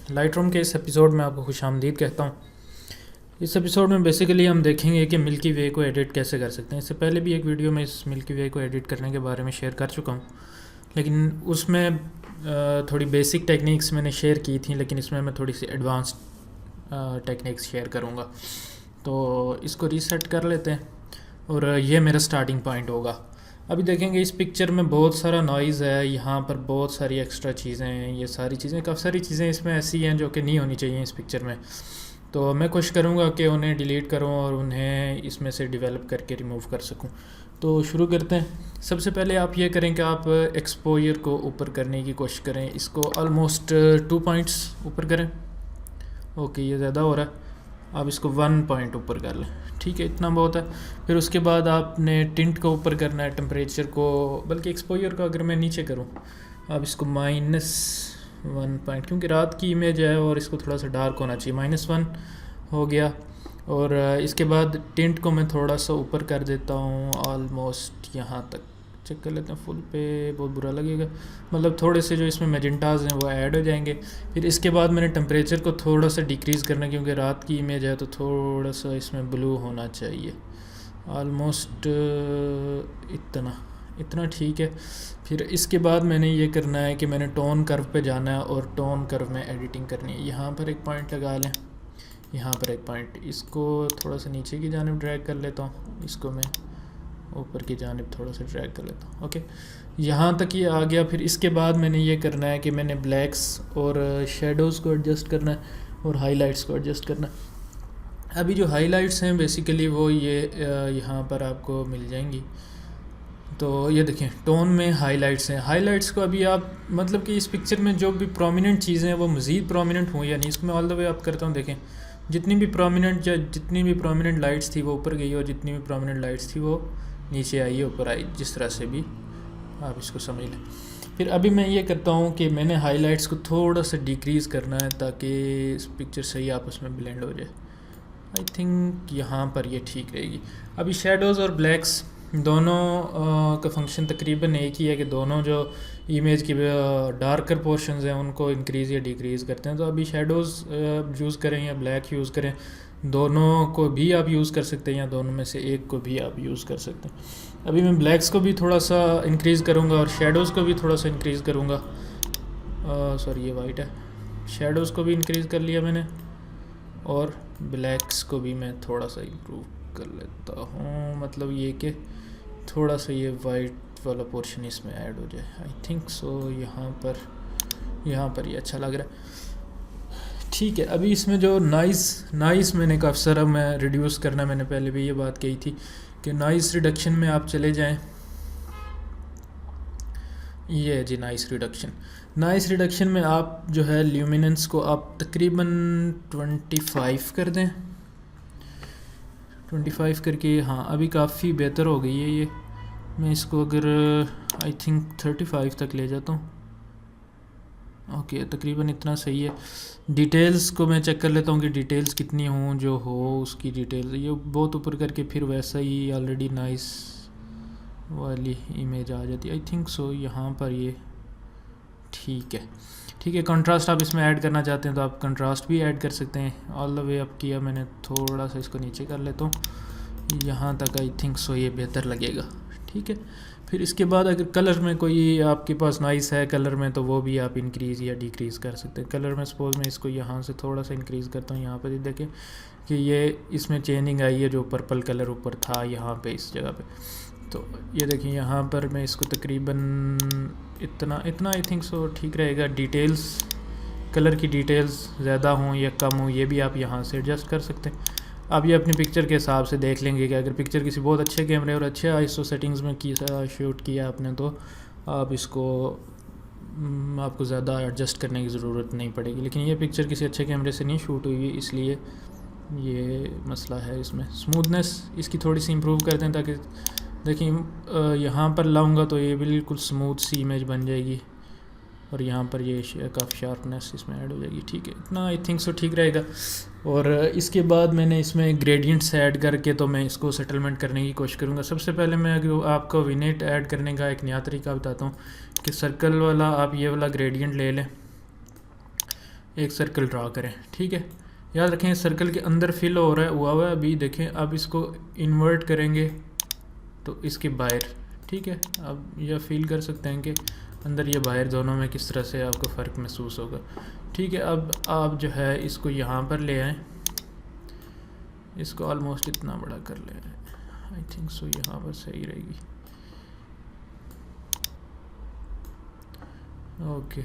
Lightroom के इस episode में आपको खुशामदीद कहता हूँ। इस एपिसोड में बेसिकली हम देखेंगे कि मिल्की वे को एडिट कैसे कर सकते हैं। इससे पहले भी एक वीडियो में इस मिल्की वे को एडिट करने के बारे में शेयर कर चुका हूँ, लेकिन उसमें थोड़ी बेसिक टेक्निक्स मैंने शेयर की थी, लेकिन इसमें मैं थोड़ी सी एडवांस टेक्निक्स शेयर करूँगा। तो इसको रीसेट कर लेते हैं और ये मेरा स्टार्टिंग पॉइंट होगा। अभी देखेंगे इस पिक्चर में बहुत सारा नॉइज़ है, यहाँ पर बहुत सारी एक्स्ट्रा चीज़ें हैं। ये सारी चीज़ें, काफ़ी सारी चीज़ें इसमें ऐसी हैं जो कि नहीं होनी चाहिए इस पिक्चर में। तो मैं कोशिश करूँगा कि उन्हें डिलीट करूँ और उन्हें इसमें से डेवलप करके रिमूव कर सकूँ। तो शुरू करते हैं। सबसे पहले आप ये करें कि आप एक्सपोजर को ऊपर करने की कोशिश करें। इसको ऑलमोस्ट 2 पॉइंट्स ऊपर करें। ओके, ये ज़्यादा हो रहा है। आप इसको 1 पॉइंट ऊपर कर लें, ठीक है, इतना बहुत है। फिर उसके बाद आपने टिंट को ऊपर करना है, टेम्परेचर को, बल्कि एक्सपोजर को अगर मैं नीचे करूं, आप इसको -1 पॉइंट, क्योंकि रात की इमेज है और इसको थोड़ा सा डार्क होना चाहिए। -1 हो गया। और इसके बाद टिंट को मैं थोड़ा सा ऊपर कर देता हूँ, ऑलमोस्ट यहाँ तक। चेक कर लेते हैं, फुल पे बहुत बुरा लगेगा, मतलब थोड़े से जो इसमें मैजेंटाज हैं वो ऐड हो जाएंगे। फिर इसके बाद मैंने टेम्परेचर को थोड़ा सा डिक्रीज़ करना, क्योंकि रात की इमेज है तो थोड़ा सा इसमें ब्लू होना चाहिए, ऑलमोस्ट इतना ठीक है। फिर इसके बाद मैंने ये करना है कि मैंने टोन कर्व पे जाना है और टोन कर्व में एडिटिंग करनी है। यहाँ पर एक पॉइंट लगा लें, यहाँ पर एक पॉइंट, इसको थोड़ा सा नीचे की जानिब ड्रैग कर लेता हूँ, इसको मैं ऊपर की जानिब थोड़ा सा ड्रैग कर लेता हूँ। ओके, यहाँ तक ये आ गया। फिर इसके बाद मैंने ये करना है कि मैंने ब्लैक्स और शेडोज़ को एडजस्ट करना है और हाइलाइट्स को एडजस्ट करना है। अभी जो हाइलाइट्स हैं बेसिकली वो ये यहाँ पर आपको मिल जाएंगी। तो ये देखें, टोन में हाइलाइट्स हैं। हाइलाइट्स को अभी आप, मतलब कि इस पिक्चर में जो भी प्रोमिनेंट चीज़ें हैं वो मज़ीद प्रोमिनेंट हों या नहीं, इसको मैं ऑल द वे आप करता हूँ। देखें, जितनी भी प्रोमिनेंट लाइट्स थी वो ऊपर गई और जितनी भी प्रोमिनेंट लाइट्स थी वो नीचे आई, ऊपर आई, जिस तरह से भी आप इसको समझ लें। फिर अभी मैं ये करता हूँ कि मैंने हाइलाइट्स को थोड़ा सा डिक्रीज़ करना है ताकि इस पिक्चर सही आपस में ब्लेंड हो जाए। आई थिंक यहाँ पर ये ठीक रहेगी। अभी शेडोज़ और ब्लैक्स दोनों का फंक्शन तकरीबन एक ही है कि दोनों जो इमेज की डार्कर पोर्शंस हैं उनको इंक्रीज़ या डिक्रीज़ करते हैं। तो अभी शेडोज़ यूज़ करें या ब्लैक यूज़ करें, दोनों को भी आप यूज़ कर सकते हैं या दोनों में से एक को भी आप यूज़ कर सकते हैं। अभी मैं ब्लैक्स को भी थोड़ा सा इंक्रीज़ करूँगा और शेडोज़ को भी थोड़ा सा इंक्रीज़ करूँगा। सॉरी, ये वाइट है। शेडोज़ को भी इंक्रीज़ कर लिया मैंने और ब्लैक्स को भी मैं थोड़ा सा इम्प्रूव कर लेता हूँ, मतलब ये कि थोड़ा सा ये वाइट वाला पोर्शन इसमें ऐड हो जाए। आई थिंक सो यहाँ पर ये अच्छा लग रहा है, ठीक है। अभी इसमें जो नॉइज़ मैंने काफ़ी सारा मैं रिड्यूस करना, मैंने पहले भी ये बात कही थी कि नॉइज़ रिडक्शन में आप चले जाएं। ये है जी नॉइज़ रिडक्शन में आप जो है ल्यूमिनेंस को आप तकरीबन 25 कर दें। 25 करके, हाँ अभी काफ़ी बेहतर हो गई है ये। मैं इसको अगर आई थिंक 35 तक ले जाता हूँ। ओके, तकरीबन इतना सही है। डिटेल्स को मैं चेक कर लेता हूँ कि डिटेल्स कितनी हों, जो हो उसकी डिटेल्स। ये बहुत ऊपर करके फिर वैसा ही ऑलरेडी नाइस वाली इमेज आ जाती है। आई थिंक सो यहाँ पर ये ठीक है। कंट्रास्ट आप इसमें ऐड करना चाहते हैं तो आप कंट्रास्ट भी ऐड कर सकते हैं। ऑल द वे अप किया मैंने, थोड़ा सा इसको नीचे कर लेता हूँ यहाँ तक। आई थिंक सो ये बेहतर लगेगा, ठीक है। फिर इसके बाद अगर कलर में कोई आपके पास नॉइस है कलर में, तो वो भी आप इंक्रीज़ या डिक्रीज़ कर सकते हैं। कलर में सपोज मैं इसको यहाँ से थोड़ा सा इंक्रीज़ करता हूँ। यहाँ पर ये देखें कि ये इसमें चेंजिंग आई है, जो पर्पल कलर ऊपर था यहाँ पे इस जगह पे। तो ये देखिए यहाँ पर मैं इसको तकरीबन इतना आई थिंक सो ठीक रहेगा। डिटेल्स, कलर की डिटेल्स ज़्यादा हों या कम हों, ये भी आप यहाँ से एडजस्ट कर सकते हैं। आप ये अपनी पिक्चर के हिसाब से देख लेंगे कि अगर पिक्चर किसी बहुत अच्छे कैमरे और अच्छे आईएसओ सेटिंग्स में शूट किया आपने, तो आप इसको आपको ज़्यादा एडजस्ट करने की ज़रूरत नहीं पड़ेगी। लेकिन ये पिक्चर किसी अच्छे कैमरे से नहीं शूट हुई, इसलिए ये मसला है। इसमें स्मूथनेस इसकी थोड़ी सी इम्प्रूव करते हैं, ताकि देखिए यहाँ पर लाऊंगा तो ये बिल्कुल स्मूथ सी इमेज बन जाएगी और यहाँ पर ये काफ़ी शार्पनेस इसमें ऐड हो जाएगी, ठीक है। इतना आई थिंक सो ठीक रहेगा। और इसके बाद मैंने इसमें ग्रेडियंट्स ऐड करके तो मैं इसको सेटलमेंट करने की कोशिश करूँगा। सबसे पहले मैं आपको विनेट ऐड करने का एक नया तरीका बताता हूँ कि सर्कल वाला आप ये वाला ग्रेडियंट ले लें। एक सर्कल ड्रा करें, ठीक है। याद रखें सर्कल के अंदर फिल हो रहा है हुआ है अभी, देखें अब इसको इन्वर्ट करेंगे तो इसके बाहर, ठीक है। अब यह फील कर सकते हैं कि अंदर ये बाहर दोनों में किस तरह से आपको फ़र्क महसूस होगा, ठीक है। अब आप जो है इसको यहाँ पर ले आएँ, इसको ऑलमोस्ट इतना बड़ा कर ले, आई थिंक सो यहाँ पर सही रहेगी। ओके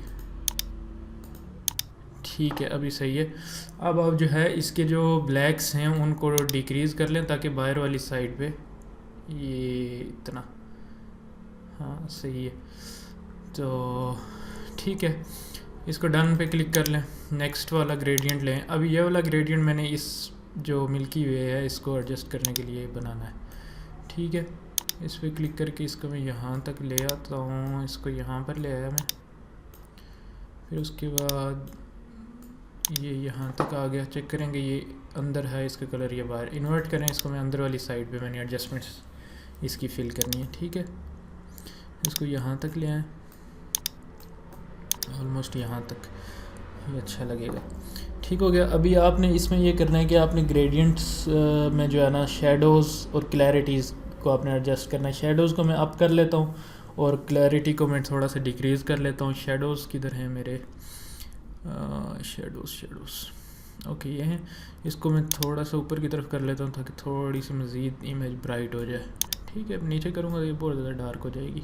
ठीक है, अभी सही है। अब आप जो है इसके जो ब्लैक्स हैं उनको डिक्रीज़ कर लें ताकि बाहर वाली साइड पे ये इतना, हाँ सही है। तो ठीक है, इसको डन पे क्लिक कर लें, नेक्स्ट वाला ग्रेडियंट लें। अब ये वाला ग्रेडियंट मैंने इस जो मिल्की वे है इसको एडजस्ट करने के लिए बनाना है, ठीक है। इस पर क्लिक करके इसको मैं यहाँ तक ले आता हूँ, इसको यहाँ पर ले आया मैं, फिर उसके बाद ये यहाँ तक आ गया। चेक करेंगे ये अंदर है, इसका कलर ये बाहर। इन्वर्ट करें इसको, मैं अंदर वाली साइड पे मैंने एडजस्टमेंट्स इसकी फिल करनी है, ठीक है। इसको यहाँ तक ले आएँ, ऑलमोस्ट यहाँ तक, ये अच्छा लगेगा, ठीक हो गया। अभी आपने इसमें ये करना है कि आपने ग्रेडियंट्स में जो है ना शेडोज़ और क्लैरिटीज़ को आपने एडजस्ट करना है। शेडोज़ को मैं अप कर लेता हूँ और क्लैरिटी को मैं थोड़ा सा डिक्रीज़ कर लेता हूँ। शेडोज़ किधर हैं मेरे, शेडोज़ ओके ये हैं। इसको मैं थोड़ा सा ऊपर की तरफ कर लेता हूँ ताकि थोड़ी सी मज़ीद इमेज ब्राइट हो जाए, ठीक है। अब नीचे करूँगा तो ये बहुत ज़्यादा डार्क हो जाएगी।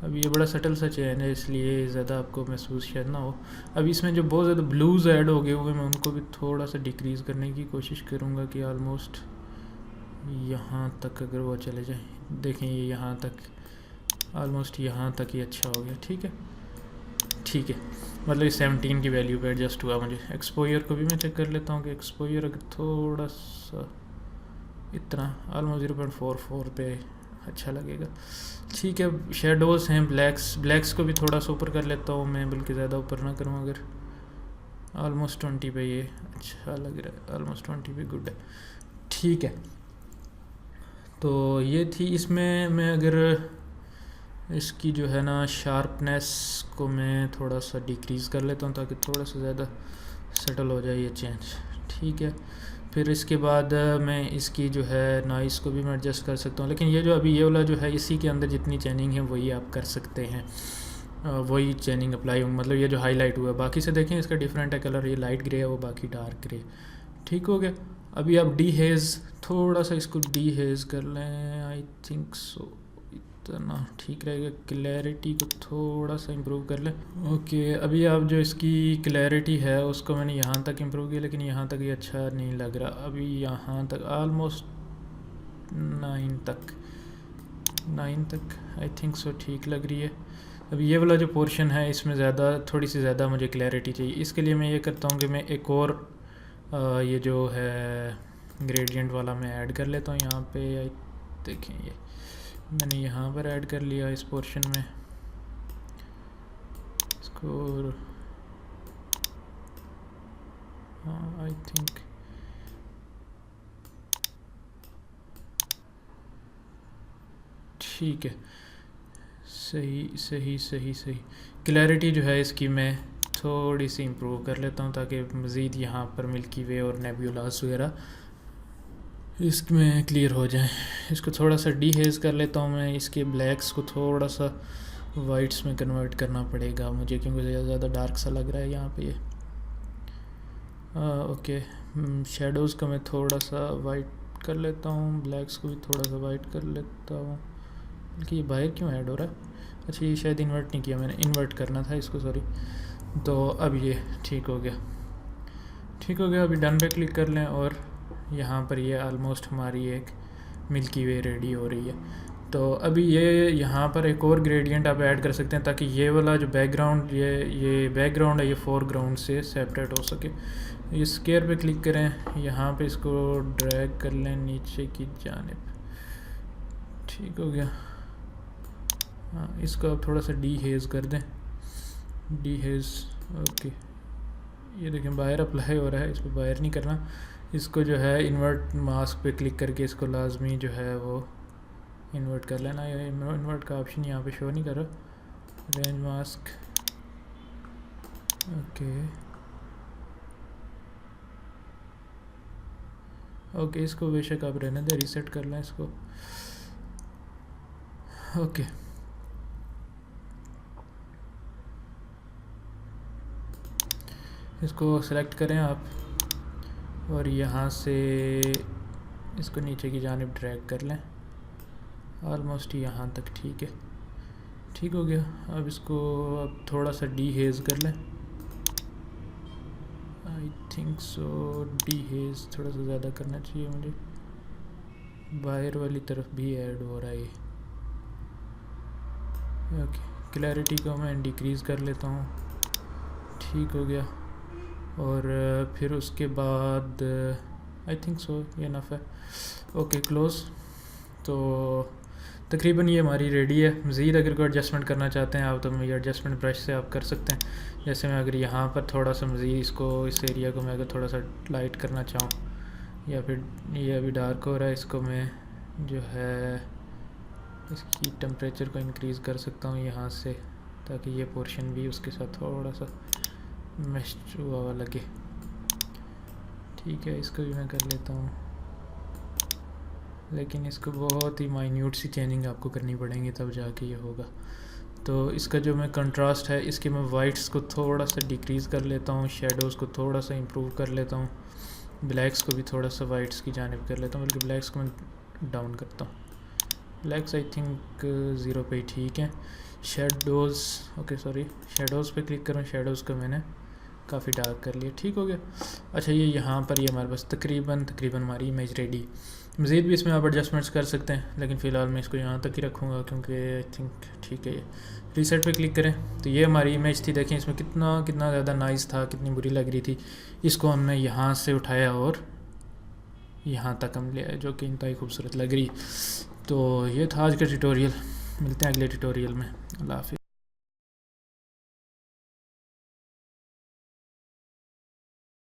अब ये बड़ा सटल सा चेंज है इसलिए ज़्यादा आपको महसूस शायद ना हो। अब इसमें जो बहुत ज़्यादा ब्लूज़ ऐड हो गए हुए मैं उनको भी थोड़ा सा डिक्रीज़ करने की कोशिश करूँगा कि ऑलमोस्ट यहाँ तक अगर वो चले जाए। देखें ये यहाँ तक, ऑलमोस्ट यहाँ तक ही अच्छा हो गया, ठीक है। ठीक है, मतलब ये 17 की वैल्यू पे एडजस्ट हुआ मुझे। एक्सपोजर को भी मैं चेक कर लेता हूँ कि एक्सपोजर अगर थोड़ा सा इतना ऑलमोस्ट 0.44 पे अच्छा लगेगा, ठीक है। शेडोज़ हैं ब्लैक्स को भी थोड़ा सा ऊपर कर लेता हूँ मैं, बल्कि ज़्यादा ऊपर ना करूँ। अगर ऑलमोस्ट 20 पे ये अच्छा लग रहा है, ऑलमोस्ट 20 पे गुड है, ठीक है। तो ये थी इसमें मैं अगर इसकी जो है ना शार्पनेस को मैं थोड़ा सा डिक्रीज़ कर लेता हूँ ताकि थोड़ा सा ज़्यादा सेटल हो जाए ये चेंज, ठीक है। फिर इसके बाद मैं इसकी जो है नॉइज़ को भी मैं एडजस्ट कर सकता हूँ, लेकिन ये जो अभी ये वाला जो है इसी के अंदर जितनी चेनिंग है वही आप कर सकते हैं, वही चेनिंग अप्लाई होंगे। मतलब ये जो हाईलाइट हुआ है बाकी से देखें इसका डिफरेंट है कलर, ये लाइट ग्रे है वो बाकी डार्क ग्रे, ठीक हो गया। अभी आप डी हेज़ थोड़ा सा इसको डी हेज़ कर लें, आई थिंक सो इतना ठीक रहेगा। क्लैरिटी को थोड़ा सा इम्प्रूव कर लें, ओके। अभी आप जो इसकी क्लैरिटी है उसको मैंने यहाँ तक इम्प्रूव किया, लेकिन यहाँ तक ये अच्छा नहीं लग रहा। अभी यहाँ तक ऑलमोस्ट 9 तक आई थिंक सो ठीक लग रही है। अभी ये वाला जो पोर्शन है इसमें थोड़ी सी ज़्यादा मुझे क्लैरिटी चाहिए। इसके लिए मैं ये करता हूँ कि मैं एक और ये जो है ग्रेडियंट वाला मैं ऐड कर लेता हूँ यहाँ पे। देखें ये मैंने यहाँ पर ऐड कर लिया इस पोर्शन में, इसको हाँ आई थिंक ठीक है, सही। क्लैरिटी जो है इसकी मैं थोड़ी सी इम्प्रूव कर लेता हूँ ताकि मज़ीद यहाँ पर मिल्की वे और नेब्यूलास वगैरह इसमें क्लियर हो जाए। इसको थोड़ा सा डी हेज़ कर लेता हूँ मैं। इसके ब्लैक्स को थोड़ा सा वाइट्स में कन्वर्ट करना पड़ेगा मुझे क्योंकि ज़्यादा डार्क सा लग रहा है यहाँ पे ये। ओके, शेडोज़ का मैं थोड़ा सा वाइट कर लेता हूँ, ब्लैक्स को भी थोड़ा सा वाइट कर लेता हूँ। बल्कि ये बाहर क्यों ऐड हो रहा है? अच्छा ये शायद इन्वर्ट नहीं किया मैंने, इन्वर्ट करना था इसको, सॉरी। तो अब ये ठीक हो गया। अभी डन पे क्लिक कर लें और यहाँ पर ये ऑलमोस्ट हमारी एक मिल्की वे रेडी हो रही है। तो अभी ये यहाँ पर एक और ग्रेडियंट आप ऐड कर सकते हैं ताकि ये वाला जो बैकग्राउंड ये बैकग्राउंड है ये फोरग्राउंड से सेपरेट हो सके। इस स्केयर पे क्लिक करें, यहाँ पे इसको ड्रैग कर लें नीचे की जानिब, ठीक हो गया। हाँ इसको आप थोड़ा सा डी हेज़ कर दें, डी हेज़, ओके। ये देखें बाहर अप्लाई हो रहा है, इस पर बाहर नहीं करना। इसको जो है इन्वर्ट मास्क पे क्लिक करके इसको लाजमी जो है वो इन्वर्ट कर लेना। ये इन्वर्ट का ऑप्शन यहाँ पे शो नहीं कर रहा। रेंज मास्क, ओके ओके, इसको बेशक आप रहने दें, रीसेट कर लें इसको। ओके, इसको सेलेक्ट करें आप और यहाँ से इसको नीचे की जानिब ड्रैग कर लें, ऑलमोस्ट यहाँ तक। ठीक है, ठीक हो गया। अब इसको अब थोड़ा सा डी हेज़ कर लें, I think so dehaze थोड़ा सा ज़्यादा करना चाहिए मुझे, बाहर वाली तरफ भी ऐड हो रहा है। ओके, क्लैरिटी को मैं डिक्रीज़ कर लेता हूँ, ठीक हो गया। और फिर उसके बाद आई थिंक सो ये इनफ है। Okay, close. तो तकरीबन ये हमारी रेडी है। मज़ीद अगर कोई एडजस्टमेंट करना चाहते हैं आप तो ये एडजस्टमेंट ब्रश से आप कर सकते हैं। जैसे मैं अगर यहाँ पर थोड़ा सा मज़ीद इसको, इस एरिया को मैं अगर थोड़ा सा लाइट करना चाहूँ, या फिर ये अभी डार्क हो रहा है, इसको मैं जो है इसकी टेम्परेचर को इंक्रीज़ कर सकता हूँ यहाँ से, ताकि ये पोर्शन भी उसके साथ थोड़ा सा मैश हुआ हुआ लगे। ठीक है, इसको भी मैं कर लेता हूँ, लेकिन इसको बहुत ही माइन्यूट सी चेंजिंग आपको करनी पड़ेंगी तब जाके ये होगा। तो इसका जो मैं कंट्रास्ट है, इसके मैं वाइट्स को थोड़ा सा डिक्रीज़ कर लेता हूँ, शेडोज़ को थोड़ा सा इम्प्रूव कर लेता हूँ, ब्लैक्स को भी थोड़ा सा वाइट्स की जानिब कर लेता हूँ, बल्कि ब्लैक्स को मैं डाउन करता हूँ। ब्लैक्स आई थिंक 0 पे ही ठीक है। शेडोज़, ओके सॉरी, शेडोज़ पे क्लिक करूँ, शेडोज़ को मैंने काफ़ी डार्क कर लिया, ठीक हो गया। अच्छा, ये यहाँ पर ये हमारे पास तकरीबन हमारी इमेज रेडी। मज़ीद भी इसमें आप एडजस्टमेंट्स कर सकते हैं, लेकिन फ़िलहाल मैं इसको यहाँ तक ही रखूँगा क्योंकि आई थिंक ठीक है। ये रीसेट पे क्लिक करें तो ये हमारी इमेज थी। देखें इसमें कितना ज़्यादा नाइस था, कितनी बुरी लग रही थी। इसको हमने यहाँ से उठाया और यहाँ तक हम ले आए, जो कि इंतहाई खूबसूरत लग रही। तो ये था आज का ट्यूटोरियल। मिलते हैं अगले ट्यूटोरियल में। अल्लाह हाफ़िज़।